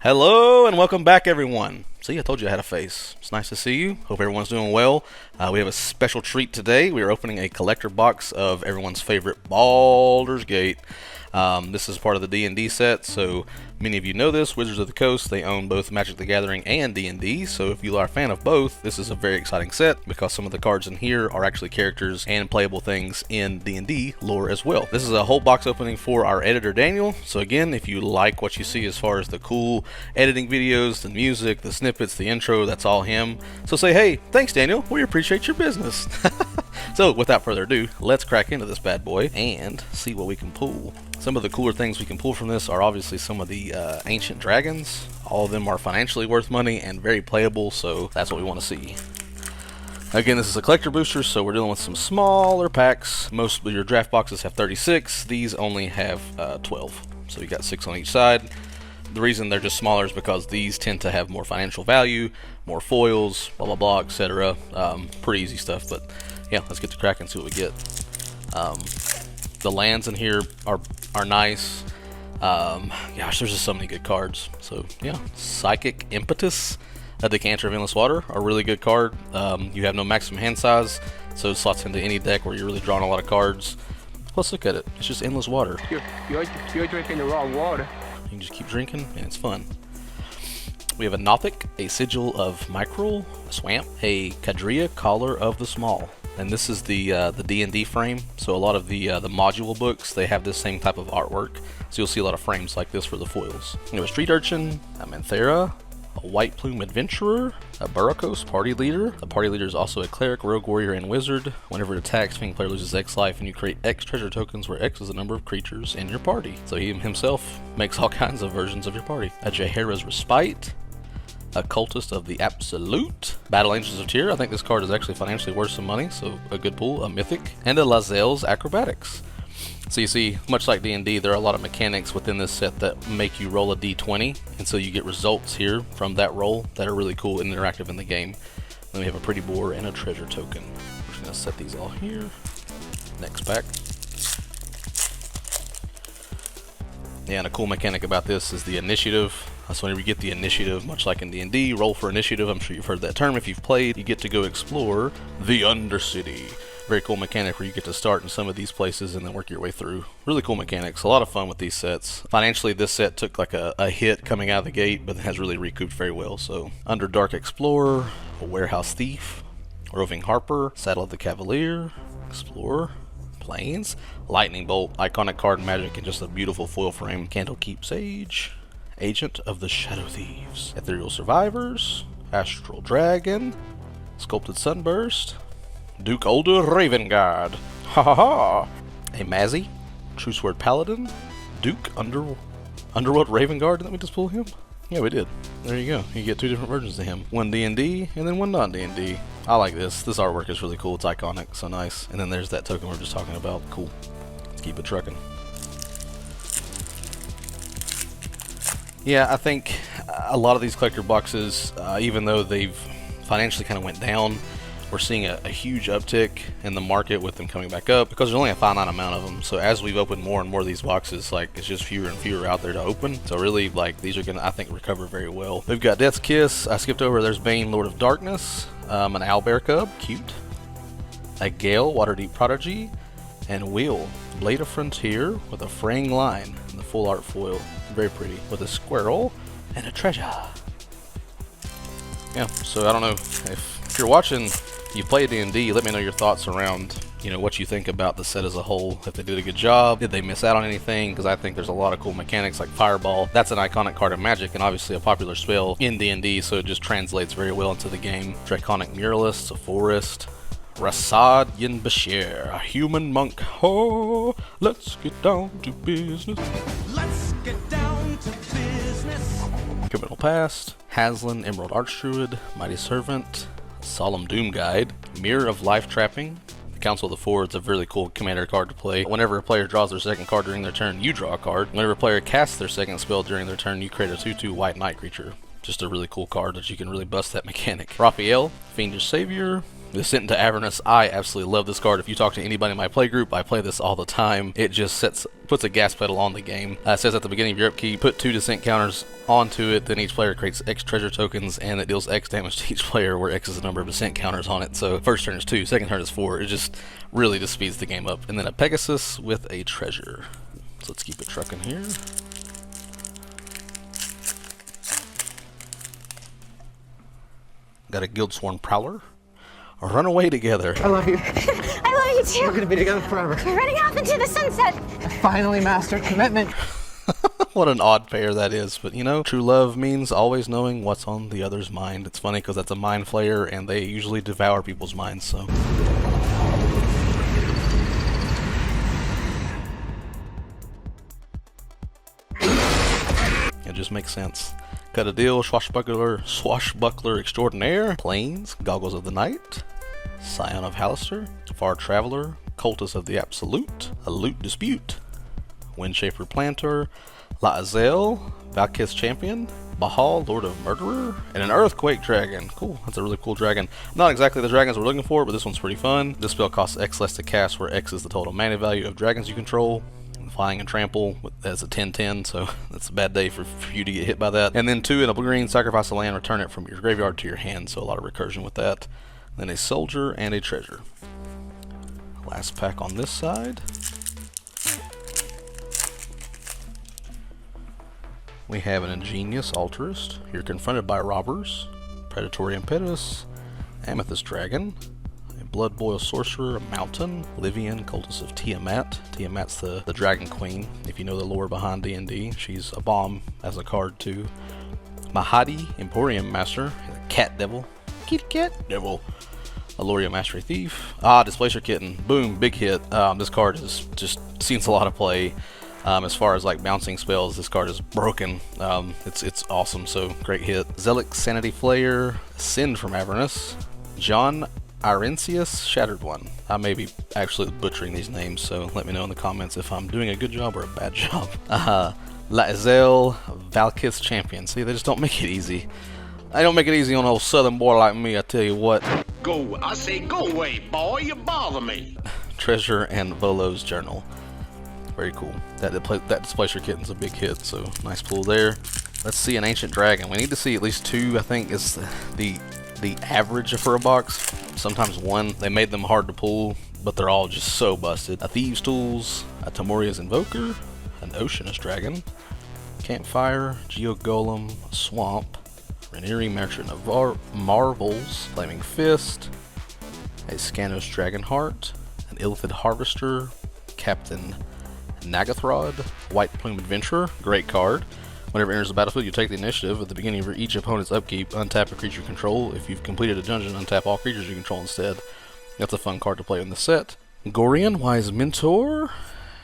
Hello and welcome back, everyone. See, I told you I had a face. It's nice to see you. Hope everyone's doing well. We have a special treat today. We are opening a collector box of everyone's favorite Baldur's Gate. This is part of the D&D set, so many of you know this. Wizards of the Coast, they own both Magic the Gathering and D&D, so if you are a fan of both, this is a very exciting set because some of the cards in here are actually characters and playable things in D&D lore as well. This is a whole box opening for our editor, Daniel, so again, if you like what you see as far as the cool editing videos, the music, the snippets, the intro, that's all him. So say, hey, thanks, Daniel. We appreciate your business. So without further ado, let's crack into this bad boy and see what we can pull. Some of the cooler things we can pull from this are obviously some of the ancient dragons. All of them are financially worth money and very playable, so that's what we want to see. Again, this is a collector booster, so we're dealing with some smaller packs. Most of your draft boxes have 36. These only have 12, so you got 6 on each side. The reason they're just smaller is because these tend to have more financial value, more foils, blah blah blah, etc. Pretty easy stuff, but yeah, let's get to crack and see what we get. The lands in here are nice. Gosh, there's just so many good cards. So yeah, Psychic Impetus, a Decanter of Endless Water, a really good card. You have no maximum hand size, so it slots into any deck where you're really drawing a lot of cards. Let's look at it. It's just endless water. You're drinking the wrong water. You can just keep drinking, and it's fun. We have a Nothic, a Sigil of Microl, a Swamp, a Cadria, Collar of the Small. And this is the D&D frame, so a lot of the module books, they have this same type of artwork. So you'll see a lot of frames like this for the foils. You have a Street Urchin, a Manthera, a White Plume Adventurer, a Burricos Party Leader. The Party Leader is also a Cleric, Rogue Warrior, and Wizard. Whenever it attacks, Fiend player loses X life, and you create X treasure tokens where X is the number of creatures in your party. So he himself makes all kinds of versions of your party. A Jaheira's Respite, a Cultist of the Absolute, Battle Angels of Tyr. I think this card is actually financially worth some money, so a good pull. A Mythic, and a Lae'zel's Acrobatics. So you see, much like D&D, there are a lot of mechanics within this set that make you roll a d20, and so you get results here from that roll that are really cool and interactive in the game. Then we have a Pretty Boar and a Treasure Token. We're just going to set these all here. Next pack. Yeah, and a cool mechanic about this is the initiative. So whenever you get the initiative, much like in D&D, roll for initiative, I'm sure you've heard that term if you've played, you get to go explore the Undercity. Very cool mechanic where you get to start in some of these places and then work your way through. Really cool mechanics, a lot of fun with these sets. Financially, this set took like a hit coming out of the gate, but it has really recouped very well. So, Underdark Explorer, a Warehouse Thief, Roving Harper, Saddle of the Cavalier, Explorer, Plains, Lightning Bolt, iconic card in Magic, and just a beautiful foil frame. Candlekeep Sage, Agent of the Shadow Thieves, Ethereal Survivors, Astral Dragon, Sculpted Sunburst, Duke Older Ravengard, ha ha ha, a Mazzy, True Sword Paladin, Duke Underworld Ravengard. Didn't we just pull him? Yeah, we did. There you go. You get 2 different versions of him. One D&D and then one non-D&D. I like this. This artwork is really cool. It's iconic. So nice. And then there's that token we're just talking about. Cool. Let's keep it trucking. Yeah, I think a lot of these collector boxes, even though they've financially kind of went down, we're seeing a huge uptick in the market with them coming back up because there's only a finite amount of them. So as we've opened more and more of these boxes, like it's just fewer and fewer out there to open. So really, like these are gonna, I think, recover very well. We've got Death's Kiss. I skipped over. There's Bane, Lord of Darkness, an Owlbear Cub, cute, a Gale, Waterdeep Prodigy, and Wheel, Blade of Frontier with a fraying line in the full art foil. Very pretty, with a squirrel and a treasure. Yeah, so I don't know if you're watching, you play D&D, let me know your thoughts around, what you think about the set as a whole. If they did a good job, did they miss out on anything? Because I think there's a lot of cool mechanics like Fireball. That's an iconic card of Magic and obviously a popular spell in D&D, so it just translates very well into the game. Draconic Muralist, a Forest, Rasad Yin Bashir, a Human Monk. Oh, let's get down to business. Let's get down to business. Criminal Past, Haslin, Emerald Archdruid, Mighty Servant, Solemn Doom Guide, Mirror of Life Trapping, the Council of the Four. It's a really cool commander card to play. Whenever a player draws their second card during their turn, you draw a card. Whenever a player casts their second spell during their turn, you create a 2/2 white knight creature. Just a really cool card that you can really bust that mechanic. Raphael, Fiendish Savior, Descent into Avernus, I absolutely love this card. If you talk to anybody in my play group, I play this all the time. It just puts a gas pedal on the game. It says at the beginning of your upkeep, put 2 Descent counters onto it, then each player creates X treasure tokens, and it deals X damage to each player, where X is the number of Descent counters on it. So first turn is 2, second turn is 4. It just really speeds the game up. And then a Pegasus with a treasure. So let's keep it trucking here. Got a Guildsworn Prowler. Run away together. I love you. I love you too. We're gonna be together forever. We're running off into the sunset. I finally mastered commitment. What an odd pair that is, but you know, true love means always knowing what's on the other's mind. It's funny because that's a mind flayer, and they usually devour people's minds, so. It just makes sense. Cut a deal, swashbuckler extraordinaire, Plains, Goggles of the Night, Scion of Halaster, Far Traveler, Cultus of the Absolute, A Loot Dispute, Windshaper Planter, La'Azel, Valkith's Champion, Bahal, Lord of Murderer, and an Earthquake Dragon. Cool, that's a really cool dragon. Not exactly the dragons we're looking for, but this one's pretty fun. This spell costs X less to cast, where X is the total mana value of dragons you control. Flying and trample as a 10/10, so that's a bad day for you to get hit by that. And then 2 in a blue green, sacrifice a land, return it from your graveyard to your hand, so a lot of recursion with that. Then a soldier and a treasure. Last pack on this side. We have an ingenious altarist. You're confronted by robbers, predatory impetus, amethyst dragon, Blood Boil Sorcerer, a Mountain, Livian, Cultus of Tiamat. Tiamat's the dragon queen, if you know the lore behind D&D. She's a bomb as a card too. Mahadi, Emporium Master, Cat Devil, Kitty Cat Devil, Aloria Mastery Thief. Displacer Kitten, boom, big hit. This card has just seen a lot of play. As far as like bouncing spells, this card is broken. It's awesome, so great hit. Zealot Sanity Flayer, Sin from Avernus, John Irencius, Shattered One. I may be actually butchering these names, so let me know in the comments if I'm doing a good job or a bad job. La'Azel, Valkith's Champion. See, they just don't make it easy. They don't make it easy on an old southern boy like me, I tell you what. Go, I say go away, boy, you bother me. Treasure and Volo's Journal. Very cool. That Displacer Kitten's a big hit, so nice pull there. Let's see an Ancient Dragon. We need to see at least 2, I think, is the average for a box. Sometimes 1. They made them hard to pull, but they're all just so busted. A Thieves' Tools, a Tamoria's Invoker, an Oceanus Dragon, Campfire, Geogolem, Swamp, Rhaenyra Merchant of Marvels, Flaming Fist, a Scanos Dragonheart, an Illithid Harvester, Captain Nagathrod, White Plume Adventurer, great card. Whenever it enters the battlefield, you take the initiative. At the beginning of each opponent's upkeep, untap a creature you control. If you've completed a dungeon, untap all creatures you control instead. That's a fun card to play in the set. Gorian, Wise Mentor,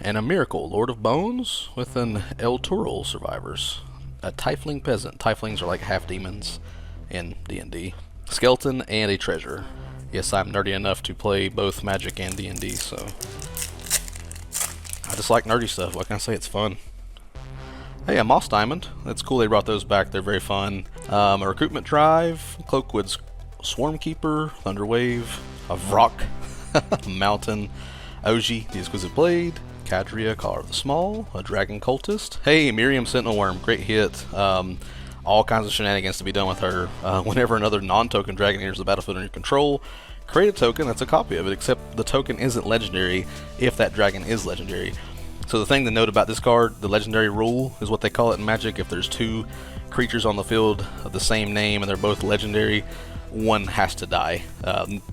and a Miracle, Lord of Bones, with an El Tural Survivors. A Tiefling Peasant. Tieflings are like half demons in D&D. Skeleton, and a Treasure. Yes, I'm nerdy enough to play both Magic and D&D, so I just like nerdy stuff. What can I say? It's fun. Hey, a Moss Diamond. That's cool they brought those back. They're very fun. A Recruitment Drive, Cloakwood's Swarmkeeper, Thunderwave, a Vrock, Mountain, Oji, the Exquisite Blade, Cadria, Caller of the Small, a Dragon Cultist. Hey, Miriam Sentinel Worm, great hit. All kinds of shenanigans to be done with her. Whenever another non-token dragon enters the battlefield under your control, create a token that's a copy of it, except the token isn't legendary if that dragon is legendary. So the thing to note about this card, the legendary rule is what they call it in Magic. If there's 2 creatures on the field of the same name and they're both legendary, one has to die.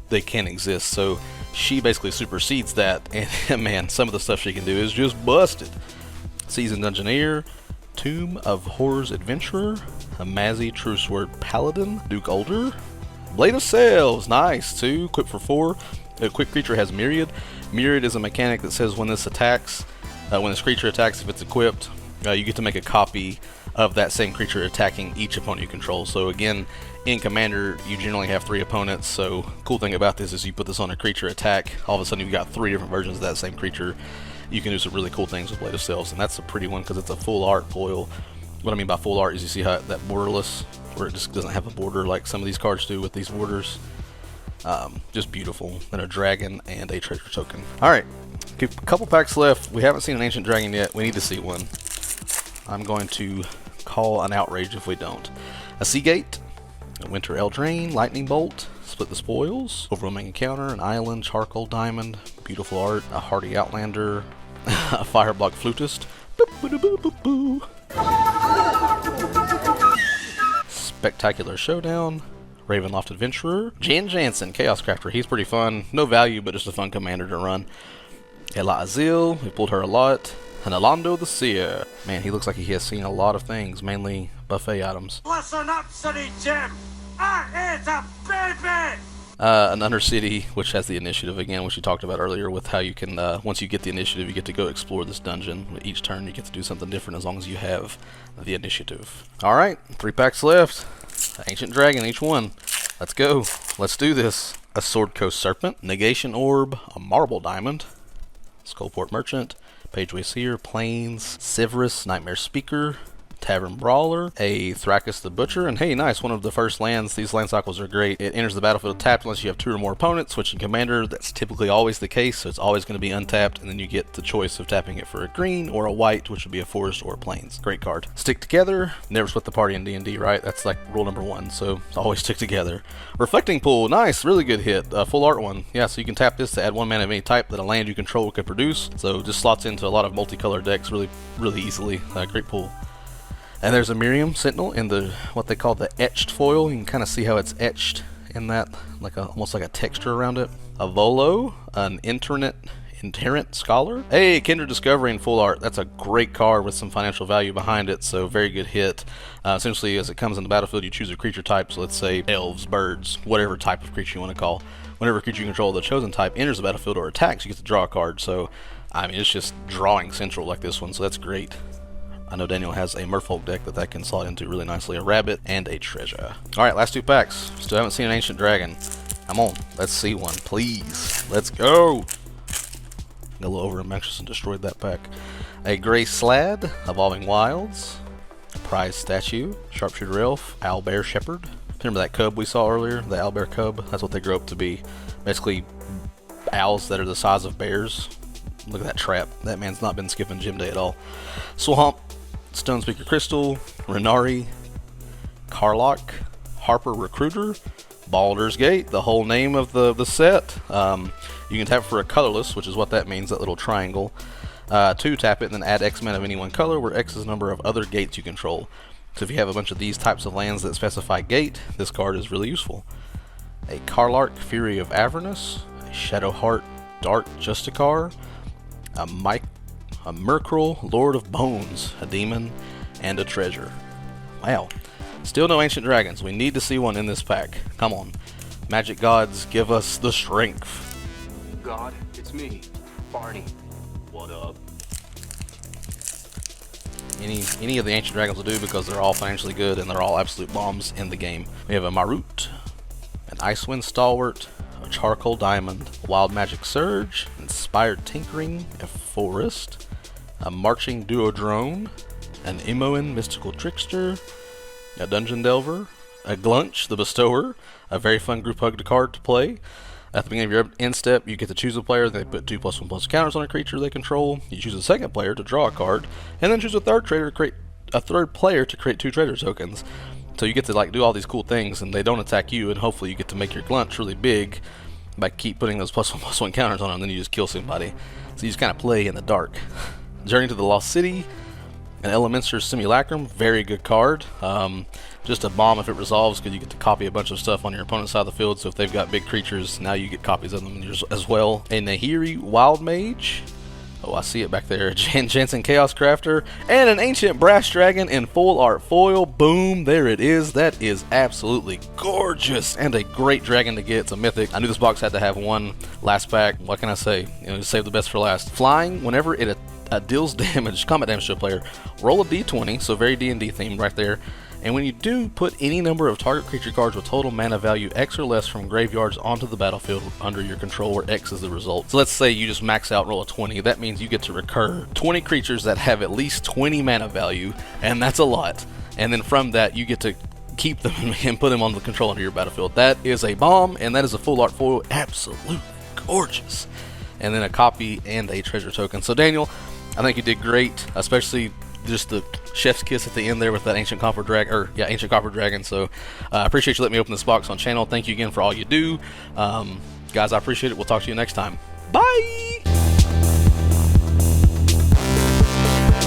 They can't exist. So she basically supersedes that, and man, some of the stuff she can do is just busted. Seasoned Dungeoneer, Tomb of Horrors Adventurer, a Mazzy True Sword Paladin, Duke Older, Blade of Sails, nice, 2, equipped for 4. A quick creature has Myriad. Myriad is a mechanic that says when this attacks, when this creature attacks, if it's equipped, you get to make a copy of that same creature attacking each opponent you control. So again, in Commander, you generally have 3 opponents, so cool thing about this is you put this on a creature attack, all of a sudden you've got 3 different versions of that same creature. You can do some really cool things with Blade of Sails, and that's a pretty one because it's a full art foil. What I mean by full art is you see how that borderless, where it just doesn't have a border like some of these cards do with these borders. Just beautiful. And a dragon and a treasure token. Alright, a couple packs left. We haven't seen an ancient dragon yet. We need to see one. I'm going to call an outrage if we don't. A Seagate, a Winter Eldraine, Lightning Bolt, Split the Spoils, Overwhelming Encounter, an Island, Charcoal Diamond, beautiful art, a Hardy Outlander, a Fireblock Flutist, Spectacular Showdown, Ravenloft Adventurer, Jan Jansen, Chaos Crafter. He's pretty fun. No value, but just a fun commander to run. Ela Azil, we pulled her a lot. And Alando the Seer. Man, he looks like he has seen a lot of things, mainly buffet items. Listen up, City Jim. I is a baby. An Undercity, which has the initiative again, which you talked about earlier, with how you can, once you get the initiative, you get to go explore this dungeon. Each turn, you get to do something different as long as you have the initiative. Alright, 3 packs left. Ancient Dragon, each one. Let's go. Let's do this. A Sword Coast Serpent, Negation Orb, a Marble Diamond, Skullport Merchant, Pageway Seer, Plains, Severus, Nightmare Speaker, Tavern Brawler, a Thrakus the Butcher, and hey, nice, one of the first lands. These land cycles are great. It enters the battlefield tapped unless you have 2 or more opponents. Switching commander, that's typically always the case, so it's always going to be untapped, and then you get the choice of tapping it for a green or a white, which would be a forest or a plains. Great card. Stick together, never split the party in D&D, right? That's like rule number 1, so always stick together. Reflecting Pool, nice, really good hit. Full art one. Yeah, so you can tap this to add 1 mana of any type that a land you control could produce, so just slots into a lot of multicolored decks really easily. Great pool. And there's a Miriam Sentinel in the what they call the etched foil. You can kind of see how it's etched in that, like almost like a texture around it. A Volo, an Iterant Scholar. Hey, Kindred Discovery in full art. That's a great card with some financial value behind it, so very good hit. Essentially, as it comes in the battlefield, you choose a creature type, so let's say elves, birds, whatever type of creature you want to call. Whenever creature you control the chosen type enters the battlefield or attacks, you get to draw a card. So, I mean, it's just drawing central like this one, so that's great. I know Daniel has a Merfolk deck that can slot into really nicely. A Rabbit and a Treasure. Alright, last 2 packs. Still haven't seen an Ancient Dragon. Come on, let's see one, please. Let's go! Got a little over ambitious and destroyed that pack. A Grey Slad, Evolving Wilds. A Prize Statue, Sharpshooter Elf, Owlbear Shepherd. Remember that cub we saw earlier? The owlbear cub? That's what they grow up to be. Basically, owls that are the size of bears. Look at that trap. That man's not been skipping gym day at all. Swamp, Stonespeaker Crystal, Renari, Carlock, Harper Recruiter, Baldur's Gate, the whole name of the set. You can tap for a colorless, which is what that means, that little triangle. 2, tap it, and then add X men of any one color, where X is the number of other gates you control. So if you have a bunch of these types of lands that specify gate, this card is really useful. A Carlark, Fury of Avernus, a Shadowheart, Dark Justicar, a Merkril, Lord of Bones, a Demon, and a Treasure. Wow. Still no Ancient Dragons. We need to see one in this pack. Come on. Magic gods, give us the strength. God, it's me, Barney. What up? Any of the Ancient Dragons will do because they're all financially good and they're all absolute bombs in the game. We have a Marut, an Icewind Stalwart, a Charcoal Diamond, a Wild Magic Surge, Inspired Tinkering, a Forest, a Marching Duodrone, an Imoen Mystical Trickster, a Dungeon Delver, a Glunch the Bestower, a very fun group hug card to play. At the beginning of your end step, you get to choose a player. They put 2+1+ counters on a creature they control. You choose a second player to draw a card, and then choose a third player to create 2 treasure tokens. So you get to like do all these cool things, and they don't attack you. And hopefully, you get to make your Glunch really big by keep putting those +1/+1 counters on them. And then you just kill somebody. So you just kind of play in the dark. Journey to the Lost City, an Elementor's Simulacrum, very good card. Just a bomb if it resolves, because you get to copy a bunch of stuff on your opponent's side of the field. So if they've got big creatures, now you get copies of them as well. A Nahiri Wild Mage. Oh, I see it back there. Jan Jansen Chaos Crafter. And an Ancient Brass Dragon in full art foil. Boom, there it is. That is absolutely gorgeous. And a great dragon to get. It's a mythic. I knew this box had to have one last pack. What can I say? Just save the best for last. Flying, whenever it deals damage, combat damage to a player, roll a d20. So very D&D themed right there. And when you do, put any number of target creature cards with total mana value X or less from graveyards onto the battlefield under your control, where X is the result. So let's say you just max out and roll a 20. That means you get to recur 20 creatures that have at least 20 mana value, and that's a lot. And then from that, you get to keep them and put them on the control under your battlefield. That is a bomb, and that is a full art foil. Absolutely gorgeous. And then a copy and a treasure token. So Daniel, I think you did great, especially just the chef's kiss at the end there with that ancient copper dragon. So I appreciate you letting me open this box on channel. Thank you again for all you do. Guys, I appreciate it. We'll talk to you next time. Bye.